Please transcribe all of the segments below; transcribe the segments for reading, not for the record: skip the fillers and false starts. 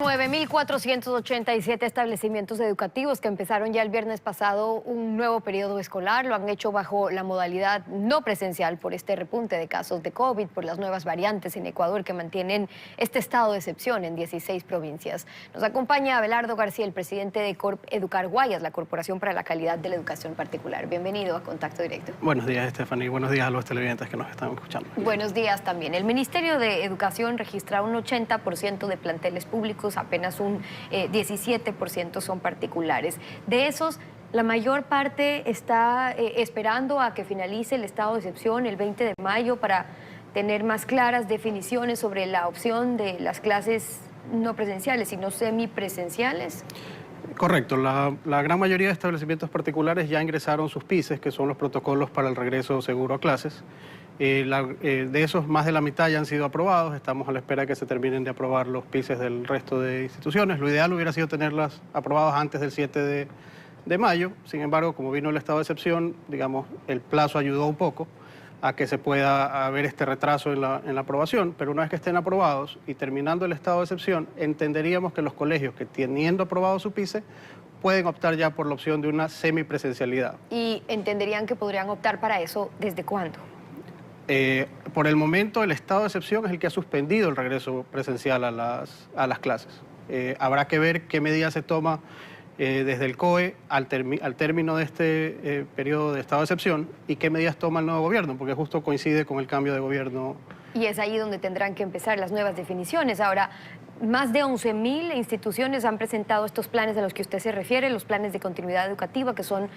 9.487 establecimientos educativos que empezaron ya el viernes pasado un nuevo periodo escolar. Lo han hecho bajo la modalidad no presencial por este repunte de casos de COVID, por las nuevas variantes en Ecuador que mantienen este estado de excepción en 16 provincias. Nos acompaña Abelardo García, el presidente de Corp Educar Guayas, la Corporación para la Calidad de la Educación Particular. Bienvenido a Contacto Directo. Buenos días, Stephanie. Buenos días a los televidentes que nos están escuchando. Buenos días también. El Ministerio de Educación registra un 80% de planteles públicos, apenas un 17% son particulares. De esos, la mayor parte está esperando a que finalice el estado de excepción el 20 de mayo para tener más claras definiciones sobre la opción de las clases no presenciales, sino semipresenciales. Correcto. La gran mayoría de establecimientos particulares ya ingresaron sus PICES, que son los protocolos para el regreso seguro a clases. De esos, más de la mitad ya han sido aprobados. Estamos a la espera de que se terminen de aprobar los PICES del resto de instituciones. Lo ideal hubiera sido tenerlas aprobadas antes del 7 de mayo. Sin embargo, como vino el estado de excepción, digamos, el plazo ayudó un poco a que se pueda haber este retraso en la aprobación. Pero una vez que estén aprobados y terminando el estado de excepción, entenderíamos que los colegios que teniendo aprobado su PICE pueden optar ya por la opción de una semipresencialidad. ¿Y entenderían que podrían optar para eso desde cuándo? Por el momento, el estado de excepción es el que ha suspendido el regreso presencial a las clases. Habrá que ver qué medidas se toma desde el COE al término de este periodo de estado de excepción y qué medidas toma el nuevo gobierno, porque justo coincide con el cambio de gobierno. Y es ahí donde tendrán que empezar las nuevas definiciones. Ahora, más de 11.000 instituciones han presentado estos planes a los que usted se refiere, los planes de continuidad educativa, que son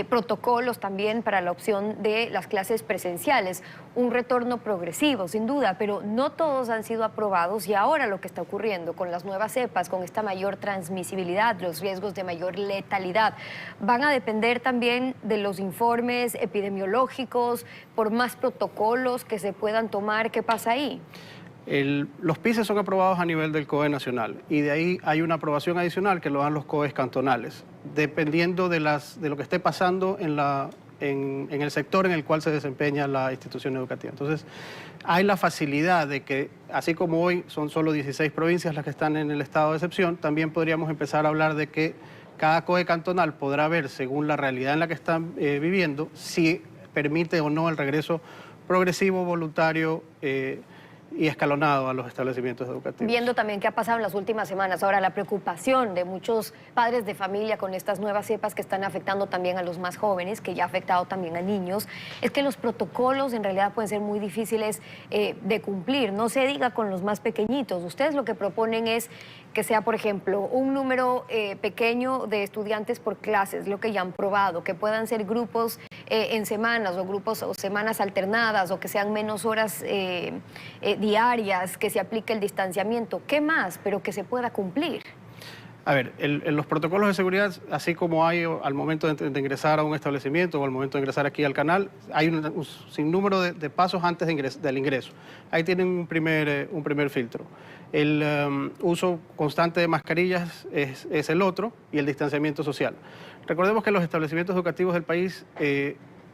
protocolos también para la opción de las clases presenciales. Un retorno progresivo, sin duda, pero no todos han sido aprobados y ahora lo que está ocurriendo con las nuevas cepas, con esta mayor transmisibilidad, los riesgos de mayor letalidad, van a depender también de los informes epidemiológicos, por más protocolos que se puedan tomar. ¿Qué pasa ahí? Los PICES son aprobados a nivel del COE nacional y de ahí hay una aprobación adicional que lo dan los COEs cantonales, dependiendo de lo que esté pasando en el sector en el cual se desempeña la institución educativa. Entonces, hay la facilidad de que, así como hoy son solo 16 provincias las que están en el estado de excepción, también podríamos empezar a hablar de que cada COE cantonal podrá ver, según la realidad en la que están viviendo, si permite o no el regreso progresivo, voluntario y escalonado a los establecimientos educativos. Viendo también qué ha pasado en las últimas semanas, ahora la preocupación de muchos padres de familia con estas nuevas cepas que están afectando también a los más jóvenes, que ya ha afectado también a niños, es que los protocolos en realidad pueden ser muy difíciles de cumplir, no se diga con los más pequeñitos. Ustedes lo que proponen es que sea, por ejemplo, un número pequeño de estudiantes por clases, lo que ya han probado, que puedan ser grupos en semanas o grupos o semanas alternadas, o que sean menos horas diarias, que se aplique el distanciamiento. ¿Qué más? Pero que se pueda cumplir. A ver, los protocolos de seguridad, así como hay al momento de ingresar a un establecimiento o al momento de ingresar aquí al canal, hay un sinnúmero de pasos antes del ingreso. Ahí tienen un primer filtro. El uso constante de mascarillas es el otro, y el distanciamiento social. Recordemos que los establecimientos educativos del país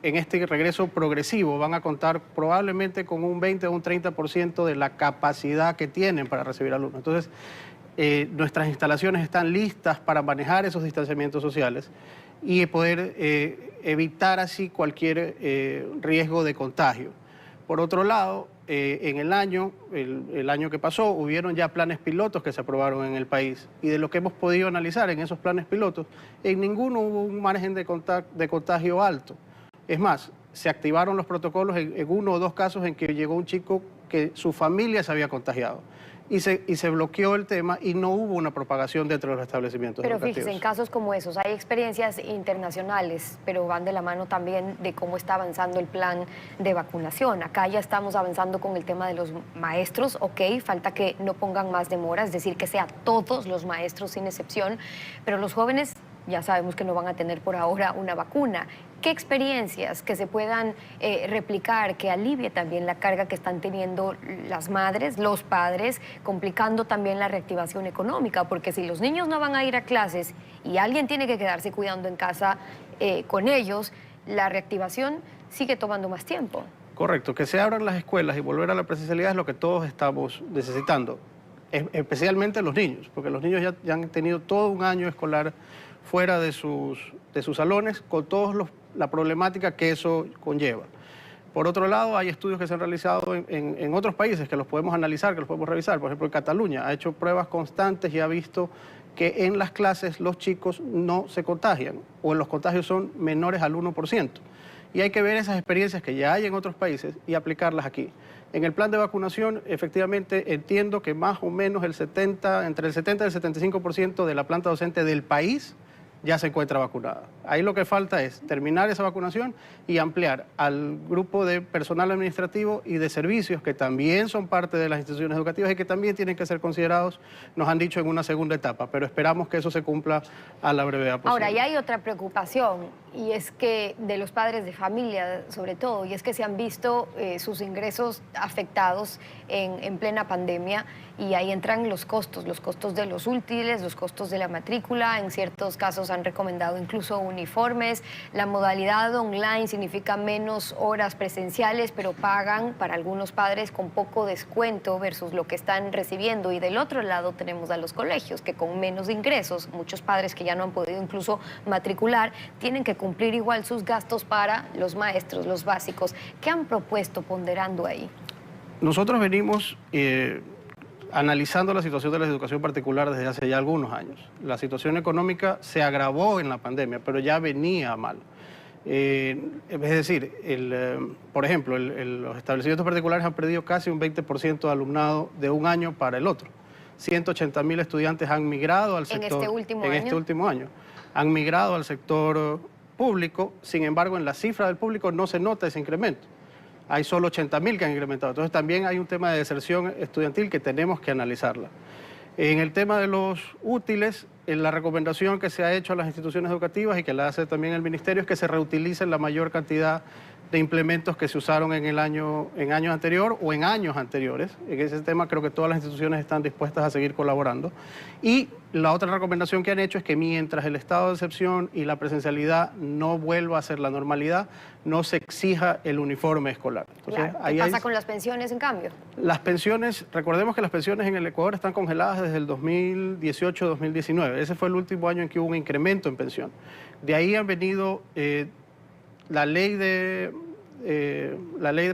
en este regreso progresivo van a contar probablemente con un 20 o un 30% de la capacidad que tienen para recibir alumnos. Entonces, nuestras instalaciones están listas para manejar esos distanciamientos sociales y poder evitar así cualquier riesgo de contagio. Por otro lado, en el año que pasó, hubieron ya planes pilotos que se aprobaron en el país, y de lo que hemos podido analizar en esos planes pilotos, en ninguno hubo un margen de contagio alto. Es más, se activaron los protocolos en uno o dos casos en que llegó un chico que su familia se había contagiado y se bloqueó el tema y no hubo una propagación dentro de los establecimientos educativos. Pero fíjese, en casos como esos hay experiencias internacionales, pero van de la mano también de cómo está avanzando el plan de vacunación. Acá ya estamos avanzando con el tema de los maestros, ok, falta que no pongan más demora, es decir, que sea todos los maestros sin excepción, pero los jóvenes ya sabemos que no van a tener por ahora una vacuna. ¿Qué experiencias que se puedan replicar, que alivie también la carga que están teniendo las madres, los padres, complicando también la reactivación económica? Porque si los niños no van a ir a clases y alguien tiene que quedarse cuidando en casa con ellos, la reactivación sigue tomando más tiempo. Correcto, que se abran las escuelas y volver a la presencialidad es lo que todos estamos necesitando. especialmente los niños, porque los niños ya han tenido todo un año escolar fuera de sus salones, con toda la problemática que eso conlleva. Por otro lado, hay estudios que se han realizado en otros países que los podemos analizar, que los podemos revisar. Por ejemplo, en Cataluña ha hecho pruebas constantes y ha visto que en las clases los chicos no se contagian o los contagios son menores al 1%. Y hay que ver esas experiencias que ya hay en otros países y aplicarlas aquí. En el plan de vacunación, efectivamente, entiendo que más o menos entre el 70 y el 75% de la planta docente del país ya se encuentra vacunada. Ahí lo que falta es terminar esa vacunación y ampliar al grupo de personal administrativo y de servicios que también son parte de las instituciones educativas y que también tienen que ser considerados, nos han dicho, en una segunda etapa, pero esperamos que eso se cumpla a la brevedad posible. Ahora, ya hay otra preocupación, y es que de los padres de familia, sobre todo, y es que se han visto sus ingresos afectados en plena pandemia, y ahí entran los costos de los útiles, los costos de la matrícula. En ciertos casos han recomendado incluso uniformes. La modalidad online significa menos horas presenciales, pero pagan para algunos padres con poco descuento versus lo que están recibiendo. Y del otro lado tenemos a los colegios, que con menos ingresos, muchos padres que ya no han podido incluso matricular, tienen que cumplir igual sus gastos para los maestros, los básicos. ¿Qué han propuesto ponderando ahí? Nosotros venimos analizando la situación de la educación particular desde hace ya algunos años. La situación económica se agravó en la pandemia, pero ya venía mal. Es decir, por ejemplo, los establecimientos particulares han perdido casi un 20% de alumnado de un año para el otro. 180.000 estudiantes han migrado al sector... ¿En este último año? Han migrado al sector público, sin embargo, en la cifra del público no se nota ese incremento. Hay solo 80.000 que han incrementado. Entonces también hay un tema de deserción estudiantil que tenemos que analizarla. En el tema de los útiles, en la recomendación que se ha hecho a las instituciones educativas y que la hace también el Ministerio es que se reutilicen la mayor cantidad de implementos que se usaron en años anterior o en años anteriores. En ese tema creo que todas las instituciones están dispuestas a seguir colaborando. Y la otra recomendación que han hecho es que mientras el estado de excepción y la presencialidad no vuelva a ser la normalidad, no se exija el uniforme escolar. Entonces, claro. ¿Qué pasa con las pensiones, en cambio? Las pensiones, recordemos que las pensiones en el Ecuador están congeladas desde el 2018-2019. Ese fue el último año en que hubo un incremento en pensión. De ahí han venido la ley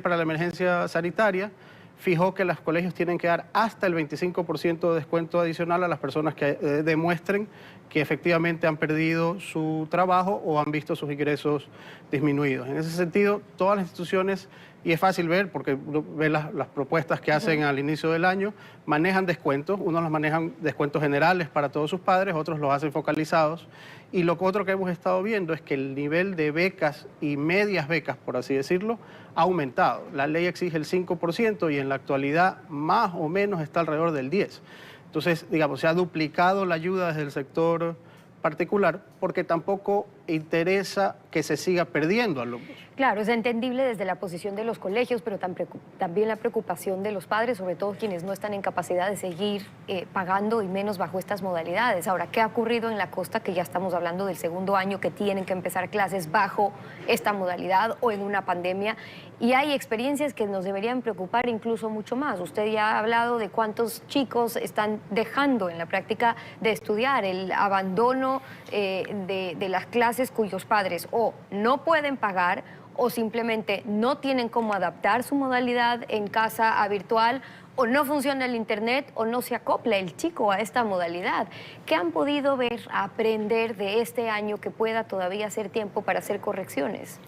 para la emergencia sanitaria, fijó que los colegios tienen que dar hasta el 25% de descuento adicional a las personas que demuestren que efectivamente han perdido su trabajo o han visto sus ingresos disminuidos. En ese sentido, todas las instituciones, y es fácil ver porque uno ve las propuestas que hacen al inicio del año, manejan descuentos. Unos los manejan descuentos generales para todos sus padres, otros los hacen focalizados. Y lo otro que hemos estado viendo es que el nivel de becas y medias becas, por así decirlo, ha aumentado. La ley exige el 5% y en la actualidad más o menos está alrededor del 10%. Entonces, digamos, se ha duplicado la ayuda desde el sector particular porque tampoco interesa que se siga perdiendo alumnos. Claro, es entendible desde la posición de los colegios, pero también la preocupación de los padres, sobre todo quienes no están en capacidad de seguir pagando y menos bajo estas modalidades. Ahora, ¿qué ha ocurrido en la costa? Que ya estamos hablando del segundo año que tienen que empezar clases bajo esta modalidad o en una pandemia. Y hay experiencias que nos deberían preocupar incluso mucho más. Usted ya ha hablado de cuántos chicos están dejando en la práctica de estudiar, el abandono de las clases cuyos padres o no pueden pagar o simplemente no tienen cómo adaptar su modalidad en casa a virtual, o no funciona el internet o no se acopla el chico a esta modalidad. ¿Qué han podido ver, aprender de este año que pueda todavía ser tiempo para hacer correcciones?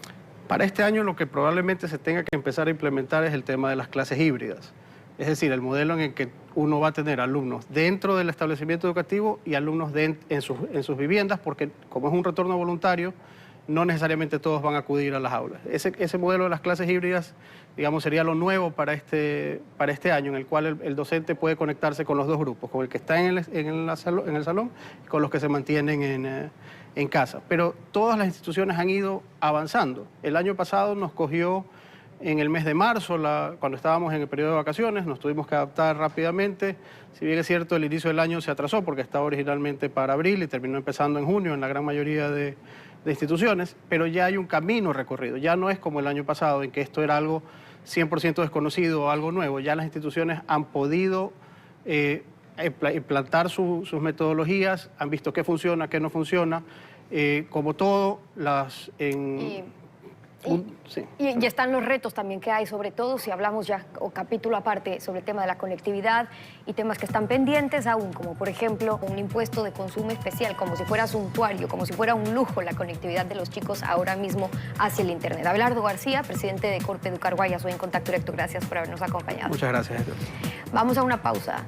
Para este año lo que probablemente se tenga que empezar a implementar es el tema de las clases híbridas. Es decir, el modelo en el que uno va a tener alumnos dentro del establecimiento educativo y alumnos en sus viviendas, porque como es un retorno voluntario, no necesariamente todos van a acudir a las aulas. Ese modelo de las clases híbridas, digamos, sería lo nuevo para este año, en el cual el docente puede conectarse con los dos grupos, con el que está en el salón y con los que se mantienen en casa. Pero todas las instituciones han ido avanzando. El año pasado nos cogió en el mes de marzo, cuando estábamos en el periodo de vacaciones, nos tuvimos que adaptar rápidamente. Si bien es cierto, el inicio del año se atrasó porque estaba originalmente para abril y terminó empezando en junio en la gran mayoría de instituciones, pero ya hay un camino recorrido. Ya no es como el año pasado, en que esto era algo 100% desconocido o algo nuevo. Ya las instituciones han podido implantar sus metodologías, han visto qué funciona, qué no funciona. Como todo, sí. Y están los retos también que hay, sobre todo si hablamos ya, o capítulo aparte, sobre el tema de la conectividad y temas que están pendientes aún, como por ejemplo un impuesto de consumo especial, como si fuera suntuario, como si fuera un lujo la conectividad de los chicos ahora mismo hacia el Internet. Abelardo García, presidente de Corpe Educar Guayas, hoy en Contacto Directo. Gracias por habernos acompañado. Muchas gracias. Vamos a una pausa.